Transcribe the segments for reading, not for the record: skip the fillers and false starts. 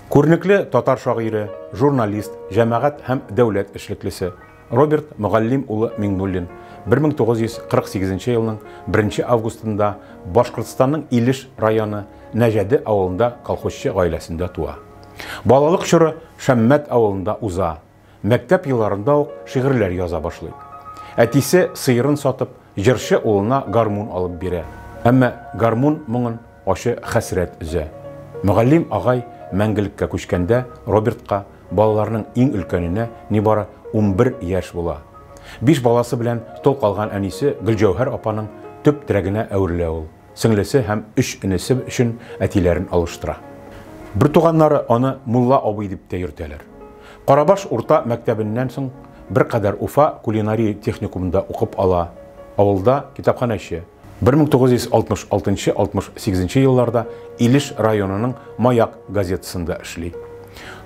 Күрнекле татар шагыйре, журналист, җәмәгать һәм дәүләт эшлеклесе Роберт Мөгаллим улы Миңнуллин 1948 елның 1 августында Башкортстанның Илеш районы Нәҗәде авылында колхозчы гаиләсендә туа. Балалык чоры Шәммәт авылында уза. Мәктәп елларында ук шигырьләр яза башлый. Әтисе сыерын сатып, җырчы улына гармун алып бирә. Әмма гармун моңын ашы хәсрәт үзә. Мөгаллим агай мәңгелеккә күчкәндә Робертка балаларның иң өлкәненә нибары 11 яшь була. 5 баласы белән тол калган әнисе Гөлҗәүһәр апаның төп терәгенә әверелә ул. Сеңлесе һәм 3 энесе өчен әтиләрен алыштыра. Бер туганнары аны Мулла абый дип тә йөртәләр. Карабаш урта мәктәбеннән соң беркадәр Уфа кулинария техникумында укып ала. Авылда китапханәче. 1966-68 елларда Илеш районының Маяк газетасында эшли.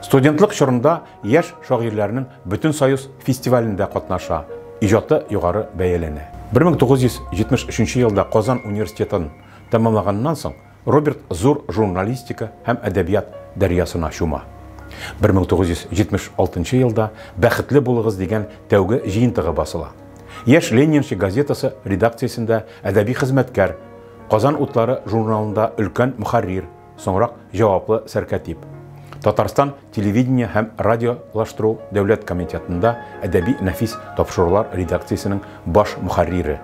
Студентлык чорында яшь шагыйрьләрнең Бөтен Союз фестивалендә катнаша. Иҗаты югары бәяләнә. 1973 елда Казан университетын тәмамлаганнан соң Роберт зур журналистика һәм әдәбият дәрьясына чума. 1976 елда Бәхетле булыгыз дигән тәүге җыентыгы басыла. Яшь Ленинче газетасы редакциясендә әдәби хезмәткәр, Казан утлары журналында өлкән мөхәррир, соңрак җаваплы сәркәтип. Татарстан телевидение һәм радиолаштыру дәүләт комитетында әдәби нәфис тапшырулар редакциясенең баш мөхәррире.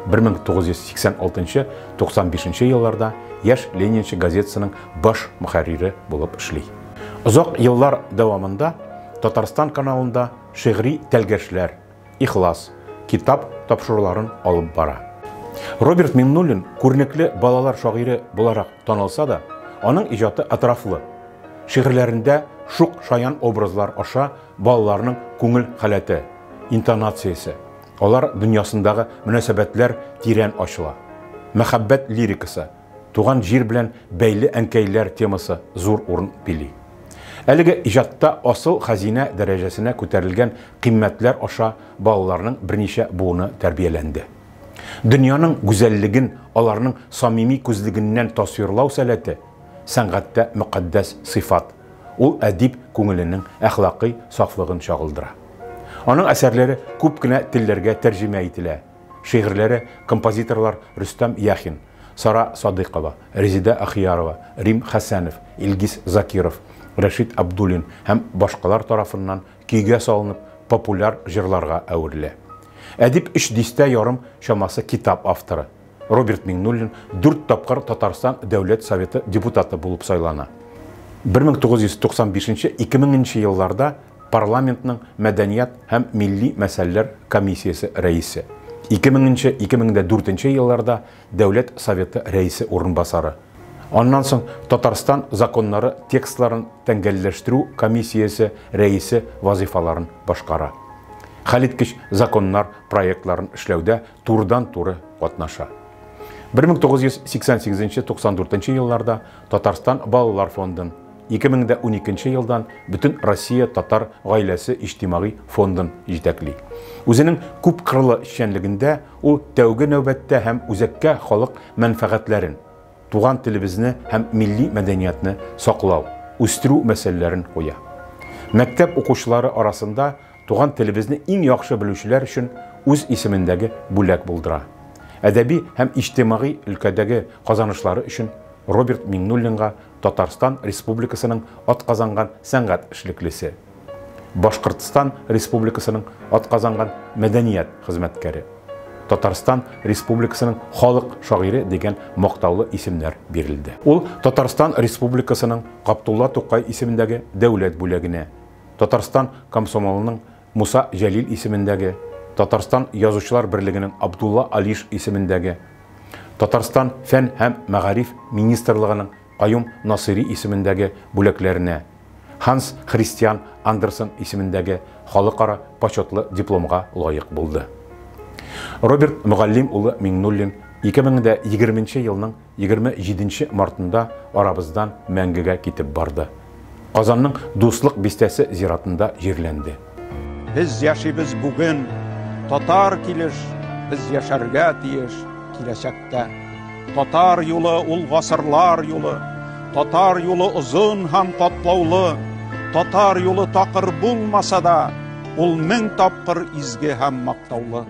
1986-95 елларда яшь Ленинче газетасының баш мөхәррире булып эшли. Озак еллар дәвамында Татарстан каналында шигъри тәлгәшләр, ихлас, китап тапшыруларын алып бара. Роберт Миңнуллин күрнекле балалар шагыйре буларак танылса да, аның иҗаты атрафлы. Шигырьләрендә шук шаян образлар аша балаларның күңел халәте, интонациясе, алар дөньясындагы мөнәсәбәтләр тирән ачыла. Мәхәббәт лирикасы, туган җир белән бәйле әнкәйләр темасы зур урын били. Әлеге иҗатта асыл хәзинә дәрәҗәсенә күтәрелгән кыйммәтләр аша балаларның берничә буыны тәрбияләнде. Дөньяның гүзәллеген аларның самими күзлегеннән тасвирлау сәләте сәнгатьтә мөкаддәс сыйфат. Ул әдип күңеленең әхлакый сафлыгын чагылдыра. Аның әсәрләре күп кенә телләргә тәрҗемә ителә. Шигырьләре композиторлар Рөстәм Яхин, Сара Садыйкова, Резида Ахиярова, Рим Хәсәнов, Илгиз Закиров, Рәшид Абдуллин һәм башкалар тарафыннан көйгә салынып популяр җырларга әверелә. Әдип 3 дистә ярым чамасы китап авторы. Роберт Миңнуллин 4 тапкыр Татарстан Дәүләт Советы депутаты булып сайлана. 1995-2000 елларда парламентның мәдәният һәм милли мәсьәләләр комиссиясе рәисе. 2000-2004 елларда Дәүләт Советы рәисе урынбасары. Аннан соң Татарстан законнары текстларын тәңгәлләштерү комиссиясе рәисе вазифаларын башкара. Хәлиткеч законнар проектларын эшләүдә турыдан-туры катнаша. 1988-94 елларда Татарстан балалар фондын, 2012 елдан Бөтен Россия татар гаиләсе иҗтимагый фондын җитәкли. Үзенең күп кырлы эшчәнлегендә ул тәүге нәүбәттә һәм үзәккә халык мәнфәгатьләрен, туган телебезне һәм милли мәдәниятне саклау, үстерү мәсьәләләрен куя. Мәктәп укучылары арасында туган телебезне иң яхшы белүчеләр өчен үз исемендәге бүләк булдыра. Әдәби һәм иҗтимагый өлкәдәге казанышлары өчен Роберт Миңнуллинга Татарстан Республикасының атказанган сәнгать эшлеклесе, Башкортстан Республикасының атказанган мәдәният хезмәткәре, Татарстан Республикасының халык шагыйре дигән мактаулы исемнәр бирелде. Ул Татарстан Республикасының Габдулла Тукай исемендәге дәүләт бүләгенә, Татарстан комсомолының Муса Җәлил исемендәге, Татарстан Язучылар берлегенең Абдулла Алиш исемендәге, Татарстан фән һәм мәгариф министрлыгының Каюм Насыйри исемендәге бүләкләренә, Ханс Христиан Андерсон исемендәге халыкара почетлы дипломга лаек булды. Роберт Мөгаллим улы Миңнуллин 2020 елның 27 мартында арабыздан мәңгегә китеп барды. Казанның Дуслык бистәсе зиратында җирләнде. Без яшибез бүген, татар килеш, без яшәргә тиеш, киләчәктә Татар юлы ул гасырлар юлы, татар юлы озын һәм катлаулы, татар юлы такыр булмаса да, ул 1000 тапкыр изге һәм мактаулы.